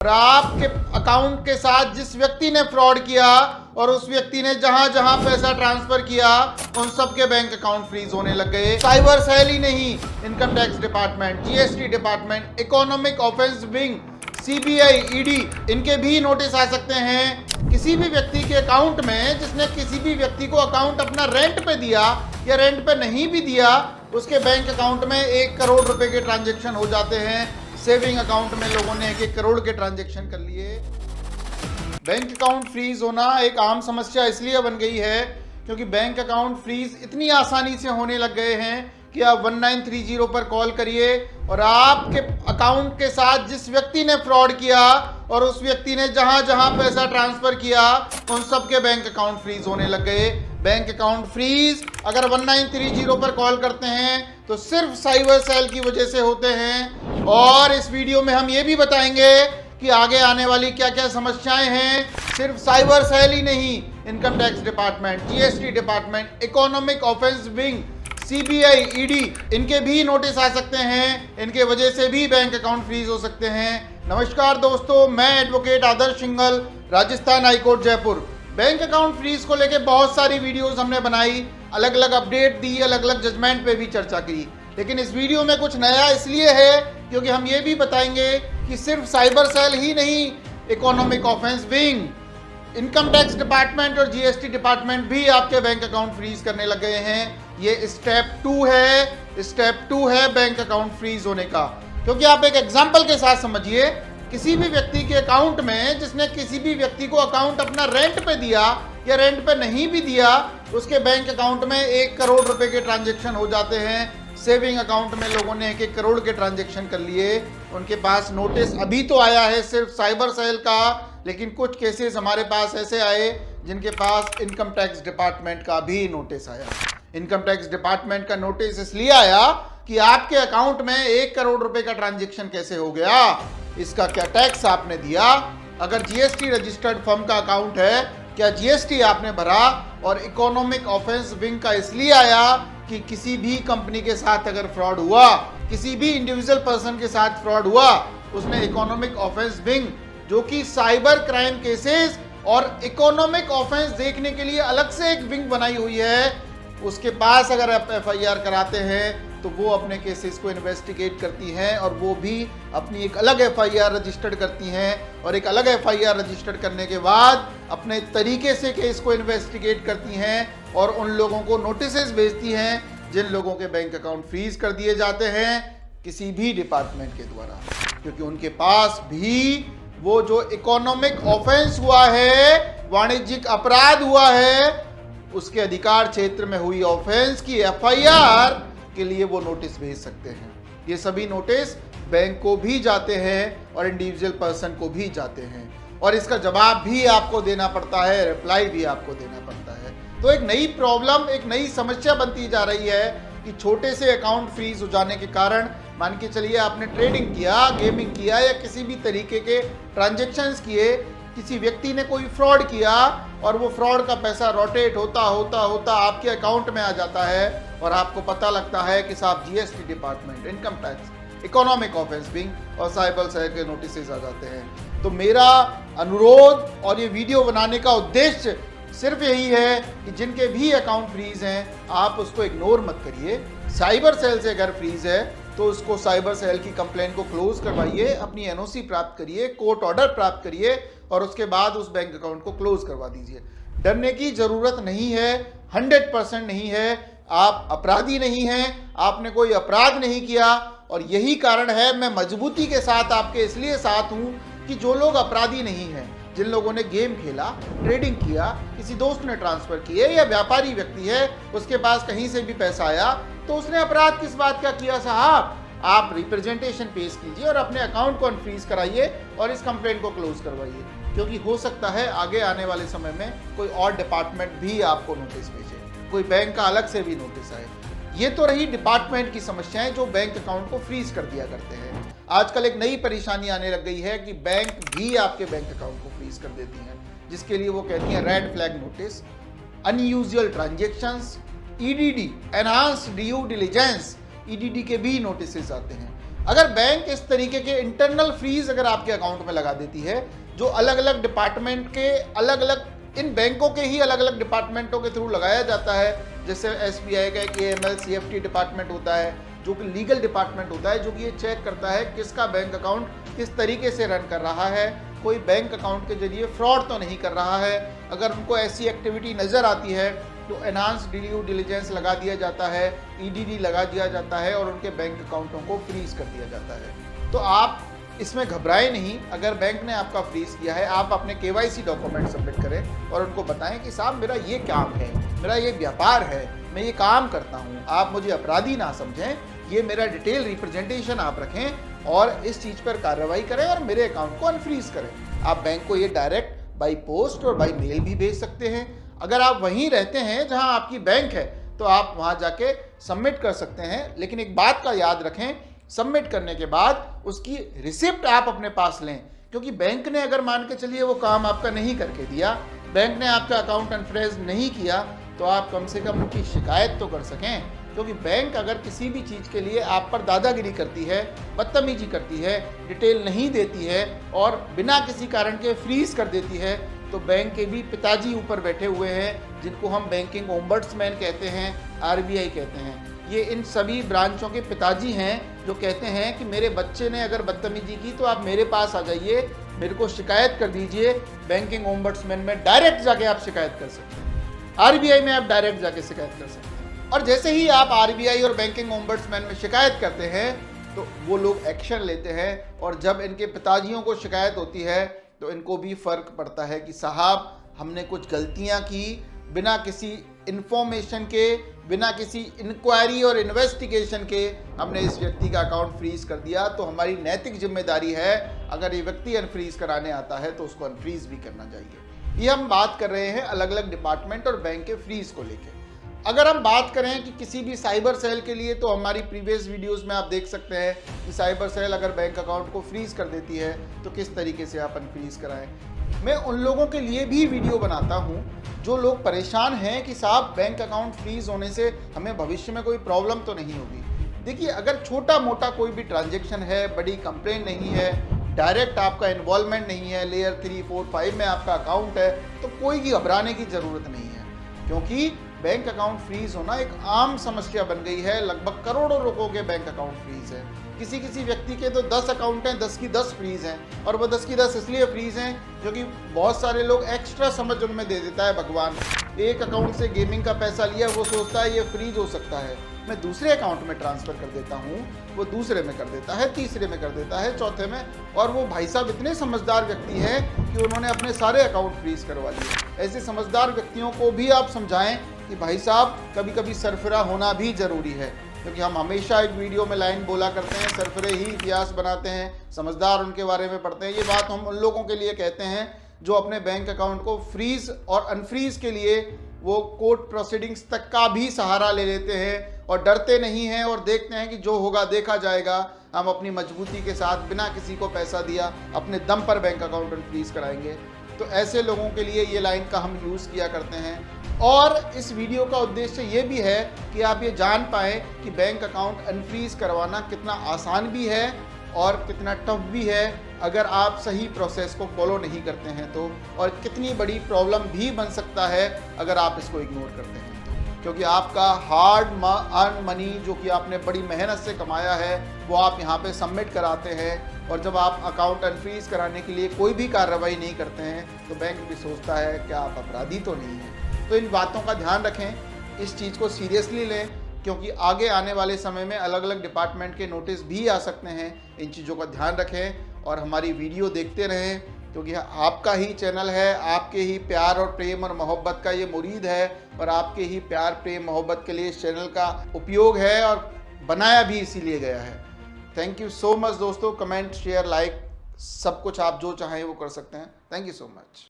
और आपके अकाउंट के साथ जिस व्यक्ति ने फ्रॉड किया और उस व्यक्ति ने जहां जहां पैसा ट्रांसफर किया उन सबके बैंक अकाउंट फ्रीज होने लग गए। साइबर सेल ही नहीं, income tax department, GST department, economic offence wing, CBI, ED, इनके भी नोटिस आ सकते हैं। किसी भी व्यक्ति के अकाउंट में जिसने किसी भी व्यक्ति को अकाउंट अपना रेंट पे दिया या रेंट पे नहीं भी दिया, उसके बैंक अकाउंट में 1 करोड़ रुपए के ट्रांजेक्शन हो जाते हैं। सेविंग अकाउंट में लोगों ने 1 करोड़ के ट्रांजेक्शन कर लिए। बैंक अकाउंट फ्रीज होना एक आम समस्या इसलिए बन गई है क्योंकि बैंक अकाउंट फ्रीज इतनी आसानी से होने लग गए हैं कि आप 1930 पर कॉल करिए और आपके अकाउंट के साथ जिस व्यक्ति ने फ्रॉड किया और उस व्यक्ति ने जहां जहां पैसा ट्रांसफर किया उन सबके बैंक अकाउंट फ्रीज होने लग गए। बैंक अकाउंट फ्रीज अगर 1930 पर कॉल करते हैं तो सिर्फ साइबर सेल की वजह से होते हैं। और इस वीडियो में हम ये भी बताएंगे कि आगे आने वाली क्या क्या समस्याएं हैं। सिर्फ साइबर सेल ही नहीं, income tax department, GST department, economic offence wing, CBI, ED, इनके भी नोटिस आ सकते हैं। इनके वजह से भी बैंक अकाउंट फ्रीज हो सकते हैं। नमस्कार दोस्तों, मैं advocate Adarsh Singhal, Rajasthan high court Jaipur. Bank account freeze को लेकर बहुत सारी वीडियोस हमने बनाई, अलग अलग अपडेट दी, अलग अलग जजमेंट पे भी चर्चा की। लेकिन इस वीडियो में कुछ नया इसलिए है क्योंकि हम ये भी बताएंगे कि सिर्फ साइबर सेल ही नहीं, economic offence wing, income tax department और जीएसटी डिपार्टमेंट भी आपके बैंक अकाउंट फ्रीज करने लग गए हैं। ये स्टेप 2 है बैंक अकाउंट फ्रीज होने का। क्योंकि आप एक एग्जांपल के साथ समझिए, किसी भी व्यक्ति के अकाउंट में जिसने किसी भी व्यक्ति को अकाउंट अपना रेंट पे दिया या रेंट पे नहीं भी दिया, उसके बैंक अकाउंट में 1 करोड़ रुपए के ट्रांजेक्शन हो जाते हैं। सेविंग अकाउंट में लोगों ने 1 करोड़ के ट्रांजेक्शन कर लिए। उनके पास नोटिस अभी तो आया है सिर्फ साइबर सेल का, लेकिन कुछ केसेस हमारे पास ऐसे आए जिनके पास इनकम टैक्स डिपार्टमेंट का भी नोटिस आया। इनकम टैक्स डिपार्टमेंट का नोटिस इसलिए आया कि आपके अकाउंट में 1 करोड़ रुपए का ट्रांजेक्शन कैसे हो गया, इसका क्या टैक्स आपने दिया, अगर जीएसटी रजिस्टर्ड फर्म का अकाउंट है क्या जीएसटी आपने भरा। और इकोनॉमिक ऑफेंस विंग का इसलिए आया कि किसी भी कंपनी के साथ अगर फ्रॉड हुआ, किसी भी इंडिविजुअल पर्सन के साथ फ्रॉड हुआ, उसने इकोनॉमिक ऑफेंस विंग, जो कि साइबर क्राइम केसेस और इकोनॉमिक ऑफेंस देखने के लिए अलग से एक विंग बनाई हुई है, उसके पास अगर आप एफआईआर कराते हैं तो वो अपने केसेस को इन्वेस्टिगेट करती हैं और वो भी अपनी एक अलग एफआईआर रजिस्टर्ड करती हैं और एक अलग एफआईआर रजिस्टर्ड करने के बाद अपने तरीके से केस को इन्वेस्टिगेट करती हैं और उन लोगों को नोटिसेस भेजती हैं जिन लोगों के बैंक अकाउंट फ्रीज कर दिए जाते हैं किसी भी डिपार्टमेंट के द्वारा, क्योंकि उनके पास भी वो जो इकोनॉमिक ऑफेंस हुआ है, वाणिज्यिक अपराध हुआ है, उसके अधिकार क्षेत्र में हुई ऑफेंस की एफआईआर के लिए वो नोटिस भेज सकते हैं। ये सभी नोटिस बैंक को भी जाते हैं और इंडिविजुअल पर्सन को भी जाते हैं और इसका जवाब भी आपको देना पड़ता है, रिप्लाई भी आपको देना पड़ता है। तो एक नई प्रॉब्लम, एक नई समस्या बनती जा रही है कि छोटे से अकाउंट फ्रीज हो जाने के कारण, मान के चलिए आपने ट्रेडिंग किया, गेमिंग किया या किसी भी तरीके के ट्रांजेक्शन्स किए, किसी व्यक्ति ने कोई फ्रॉड किया और वो फ्रॉड का पैसा रोटेट होता होता होता आपके अकाउंट में आ जाता है और आपको पता लगता है कि साहब GST department, income tax, economic offence wing और साइबर सेल के नोटिस आ जाते हैं। तो मेरा अनुरोध और ये वीडियो बनाने का उद्देश्य सिर्फ यही है कि जिनके भी अकाउंट फ्रीज हैं आप उसको इग्नोर मत करिए। साइबर सेल से अगर फ्रीज है तो उसको साइबर सेल की कंप्लेंट को क्लोज करवाइए, अपनी एनओसी प्राप्त करिए, कोर्ट ऑर्डर प्राप्त करिए और उसके बाद उस बैंक अकाउंट को क्लोज करवा दीजिए। डरने की जरूरत नहीं है, 100% नहीं है। आप अपराधी नहीं हैं, आपने कोई अपराध नहीं किया और यही कारण है मैं मजबूती के साथ आपके इसलिए साथ हूं कि जो लोग अपराधी नहीं हैं, जिन लोगों ने गेम खेला, ट्रेडिंग किया, किसी दोस्त ने ट्रांसफर किए या व्यापारी व्यक्ति है उसके पास कहीं से भी पैसा आया, तो उसने अपराध किस बात का किया साहब? आप रिप्रेजेंटेशन पेश कीजिए और अपने अकाउंट को अनफ्रीज कराइए और इस कंप्लेंट को क्लोज करवाइए, क्योंकि हो सकता है आगे आने वाले समय में कोई और डिपार्टमेंट भी आपको नोटिस भेजे, कोई बैंक का अलग से भी नोटिस आए। ये तो रही डिपार्टमेंट की समस्याएं जो बैंक अकाउंट को फ्रीज कर दिया करते हैं। आजकल एक नई परेशानी आने लग गई है कि बैंक भी आपके बैंक अकाउंट को फ्रीज कर देती हैं, जिसके लिए वो कहती हैं red flag notice, unusual transactions, EDD, enhanced due diligence, EDD के भी नोटिस आते हैं। अगर बैंक इस तरीके के इंटरनल फ्रीज अगर आपके अकाउंट में लगा देती है, जो अलग अलग डिपार्टमेंट के अलग अलग, इन बैंकों के ही अलग अलग डिपार्टमेंटों के थ्रू लगाया जाता है, जैसे SBI का एक AML CFT डिपार्टमेंट होता है जो कि लीगल डिपार्टमेंट होता है, जो कि ये चेक करता है किसका बैंक अकाउंट किस तरीके से रन कर रहा है, कोई बैंक अकाउंट के जरिए फ्रॉड तो नहीं कर रहा है। अगर उनको ऐसी एक्टिविटी नज़र आती है तो एनहांस ड्यू डिलिजेंस लगा दिया जाता है, EDD लगा दिया जाता है और उनके बैंक अकाउंटों को फ्रीज कर दिया जाता है। तो आप इसमें घबराएं नहीं। अगर बैंक ने आपका फ्रीज किया है, आप अपने KYC डॉक्यूमेंट सबमिट करें और उनको बताएं कि साहब मेरा ये काम है, मेरा ये व्यापार है, मैं ये काम करता हूँ, आप मुझे अपराधी ना समझें, ये मेरा डिटेल रिप्रेजेंटेशन आप रखें और इस चीज़ पर कार्रवाई करें और मेरे अकाउंट को अनफ्रीज करें। आप बैंक को ये डायरेक्ट बाई पोस्ट और बाई मेल भी भेज सकते हैं। अगर आप वहीं रहते हैं जहां आपकी बैंक है तो आप वहां जाके सबमिट कर सकते हैं, लेकिन एक बात का याद रखें, सबमिट करने के बाद उसकी रिसिप्ट आप अपने पास लें, क्योंकि बैंक ने अगर मान के चलिए वो काम आपका नहीं करके दिया, बैंक ने आपका अकाउंट अनफ्रीज नहीं किया, तो आप कम से कम उनकी शिकायत तो कर सकें। क्योंकि बैंक अगर किसी भी चीज़ के लिए आप पर दादागिरी करती है, बदतमीजी करती है, डिटेल नहीं देती है और बिना किसी कारण के फ्रीज कर देती है, तो बैंक के भी पिताजी ऊपर बैठे हुए हैं जिनको हम बैंकिंग ओम्बड्समैन कहते हैं, RBI कहते हैं। ये इन सभी ब्रांचों के पिताजी हैं जो कहते हैं कि मेरे बच्चे ने अगर बदतमीजी की तो आप मेरे पास आ जाइए, मेरे को शिकायत कर दीजिए। बैंकिंग ओम्बड्समैन में डायरेक्ट जाके आप शिकायत कर सकते हैं, RBI में आप डायरेक्ट जाके शिकायत कर सकते हैं। और जैसे ही आप RBI और बैंकिंग ओम्बड्समैन में शिकायत करते हैं तो वो लोग एक्शन लेते हैं, और जब इनके पिताजियों को शिकायत होती है तो इनको भी फ़र्क पड़ता है कि साहब हमने कुछ गलतियां की, बिना किसी इन्फॉर्मेशन के, बिना किसी इंक्वायरी और इन्वेस्टिगेशन के हमने इस व्यक्ति का अकाउंट फ्रीज कर दिया, तो हमारी नैतिक जिम्मेदारी है अगर ये व्यक्ति अनफ्रीज कराने आता है तो उसको अनफ्रीज भी करना चाहिए। ये हम बात कर रहे हैं अलग अलग डिपार्टमेंट और बैंक के फ्रीज को लेकर। अगर हम बात करें कि किसी भी साइबर सेल के लिए, तो हमारी प्रीवियस वीडियोस में आप देख सकते हैं कि साइबर सेल अगर बैंक अकाउंट को फ्रीज कर देती है तो किस तरीके से आप अनफ्रीज कराएं। मैं उन लोगों के लिए भी वीडियो बनाता हूं जो लोग परेशान हैं कि साहब बैंक अकाउंट फ्रीज होने से हमें भविष्य में कोई प्रॉब्लम तो नहीं होगी। देखिए, अगर छोटा मोटा कोई भी ट्रांजेक्शन है, बड़ी कंप्लेन नहीं है, डायरेक्ट आपका इन्वॉल्वमेंट नहीं है, लेयर 3, 4, 5 में आपका अकाउंट है, तो कोई घबराने की ज़रूरत नहीं है। क्योंकि बैंक अकाउंट फ्रीज होना एक आम समस्या बन गई है। लगभग करोड़ों लोगों के बैंक अकाउंट फ्रीज है। किसी किसी व्यक्ति के तो 10 अकाउंट हैं, 10 की 10 फ्रीज हैं, और वो 10 की 10 इसलिए फ्रीज हैं क्योंकि बहुत सारे लोग एक्स्ट्रा समझ उनमें दे देता है भगवान। एक अकाउंट से गेमिंग का पैसा लिया, वो सोचता है ये फ्रीज हो सकता है, मैं दूसरे अकाउंट में ट्रांसफ़र कर देता हूँ, वो दूसरे में कर देता है, तीसरे में कर देता है, चौथे में, और वो भाई साहब इतने समझदार व्यक्ति हैं कि उन्होंने अपने सारे अकाउंट फ्रीज करवा लिए। ऐसे समझदार व्यक्तियों को भी आप समझाएं कि भाई साहब कभी कभी सरफरा होना भी ज़रूरी है, क्योंकि हम हमेशा एक वीडियो में लाइन बोला करते हैं, सरफरे ही इतिहास बनाते हैं, समझदार उनके बारे में पढ़ते हैं। ये बात हम उन लोगों के लिए कहते हैं जो अपने बैंक अकाउंट को फ्रीज और अनफ्रीज के लिए वो कोर्ट प्रोसीडिंग्स तक का भी सहारा ले लेते हैं और डरते नहीं हैं और देखते हैं कि जो होगा देखा जाएगा। हम अपनी मजबूती के साथ बिना किसी को पैसा दिया अपने दम पर बैंक अकाउंट अनफ्रीज कराएंगे। तो ऐसे लोगों के लिए ये लाइन का हम यूज़ किया करते हैं। और इस वीडियो का उद्देश्य ये भी है कि आप ये जान पाएँ कि बैंक अकाउंट अनफ्रीज करवाना कितना आसान भी है और कितना टफ भी है अगर आप सही प्रोसेस को फॉलो नहीं करते हैं तो, और कितनी बड़ी प्रॉब्लम भी बन सकता है अगर आप इसको इग्नोर करते हैं तो। क्योंकि आपका हार्ड अर्न मनी जो कि आपने बड़ी मेहनत से कमाया है वो आप यहाँ पे सबमिट कराते हैं, और जब आप अकाउंट अनफ्रीज कराने के लिए कोई भी कार्रवाई नहीं करते हैं तो बैंक भी सोचता है कि आप अपराधी तो नहीं हैं। तो इन बातों का ध्यान रखें, इस चीज़ को सीरियसली लें, क्योंकि आगे आने वाले समय में अलग अलग डिपार्टमेंट के नोटिस भी आ सकते हैं। इन चीज़ों का ध्यान रखें और हमारी वीडियो देखते रहें, क्योंकि आपका ही चैनल है, आपके ही प्यार और प्रेम और मोहब्बत का ये मुरीद है, और आपके ही प्यार प्रेम मोहब्बत के लिए इस चैनल का उपयोग है और बनाया भी इसीलिए गया है। थैंक यू सो मच दोस्तों। कमेंट, शेयर, लाइक सब कुछ आप जो चाहें वो कर सकते हैं। Thank you so much.